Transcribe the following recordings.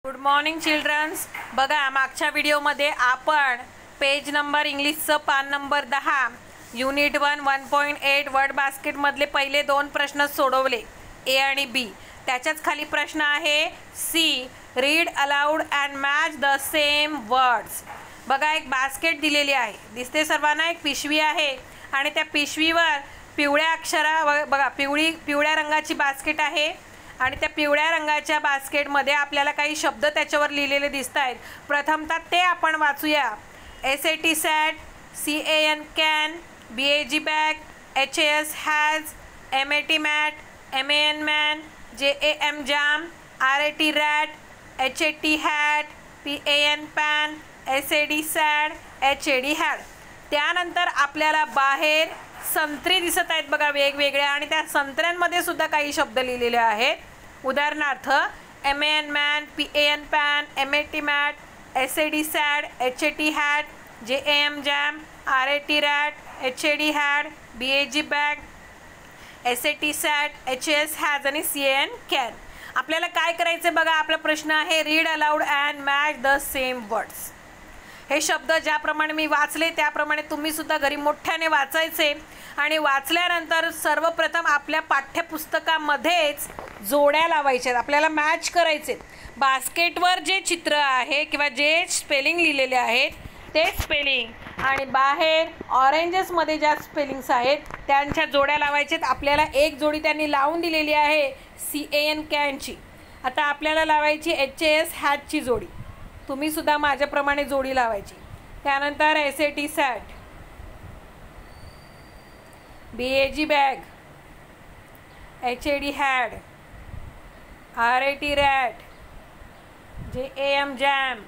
Good morning children's. बघा, मागच्या व्हिडिओमध्ये आपण पेज नंबर इंग्लिशचं पान नंबर 10 युनिट 1 1.8 वर्ड बास्केटमधले पहिले 2 प्रश्न सोडवले, ए आणि बी। त्याच्याच खाली प्रश्न आहे C, read aloud and match the same words. बघा, एक बास्केट दिलेली आहे, दिसते सर्वांना। एक पिशवी आहे आणि त्या पिशवीवर पिवळ्या अक्षरा बघा पिवळ्या रंगाची बास्केट आहे आणि त्या पिवळ्या रंगाच्या बास्केटमध्ये आपल्याला काही शब्द त्याच्यावर लिहिलेले दिसत आहेत। प्रथमतः ते आपण वाचूया। SAT sat, CAN can, BAG bag, HAS has, MAT mat, MAN man, JAM jam, RAT rat, HAT hat, PAN pan, SAD sad, HAD had. त्यानंतर आपल्याला बाहेर संत्री दिसत आहेत बघा वेगवेगळ्या, आणि त्या संत्र्यांमध्ये सुद्धा काही शब्द लिहिलेले आहेत। उदाहरणार्थ MAN man, PAN pan, MAT mat, SAD sad, HAT hat, JAM jam, RAT rat, HAD had, BAG bag, SAT sad, HAS has आणि CAN कॅन। आपल्याला काय करायचं बघा, आपला प्रश्न आहे read aloud and match the same words. हे शब्द ज्याप्रमाणे मी वाचले त्याप्रमाणे तुम्ही सुद्धा घरी मोठ्याने वाचायचे आणि वाचल्यानंतर सर्वप्रथम आपल्या पाठ्यपुस्तकामध्येच जोड्या लावायच्या, आपल्याला मॅच करायचे। बास्केटवर जे चित्र आहे किंवा जे स्पेलिंग लिहिलेले आहेत ते स्पेलिंग आणि बाहेर ऑरेंजेसमध्ये ज्या स्पेलिंग्स आहेत त्यांच्या जोड्या लावायच्यात। आपल्याला एक जोडी त्यांनी लावून दिलेली आहे CAN कॅनची। आता आपल्याला लावायची HAS हॅटची जोडी, तुम्ही सुद्धा माझ्याप्रमाणे जोडी लावायची। त्यानंतर SAT sat, BAG bag, HAD had, RAT rat, JAM jam,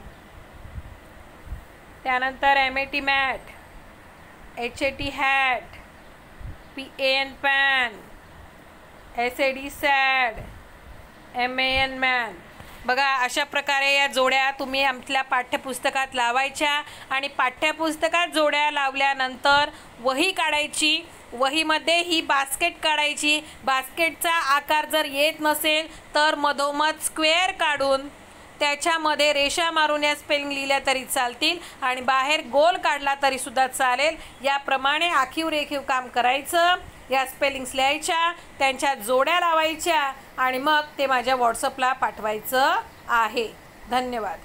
त्यानंतर MAT mat, HAT hat, PAN pan, SAD sad, MAN man. बघा, अशा प्रकारे या जोड्या तुम्ही आपल्या पाठ्यपुस्तकात लावायच्या आणि पाठ्यपुस्तकात जोड्या लावल्यानंतर वही काढायची, वहीमध्ये ही बास्केट काढायची। बास्केटचा आकार जर येत नसेल तर मधोमध स्क्वेअर काढून त्याच्यामध्ये रेषा मारून या स्पेलिंग लिहिल्या तरी चालतील आणि बाहेर गोल काढला तरी सुद्धा चालेल। याप्रमाणे आखीव रेखीव काम करायचं, या स्पेलिंग्स लिहायच्या, त्यांच्या जोड्या लावायच्या आणि मग ते माझ्या व्हॉट्सअपला पाठवायचं आहे। धन्यवाद।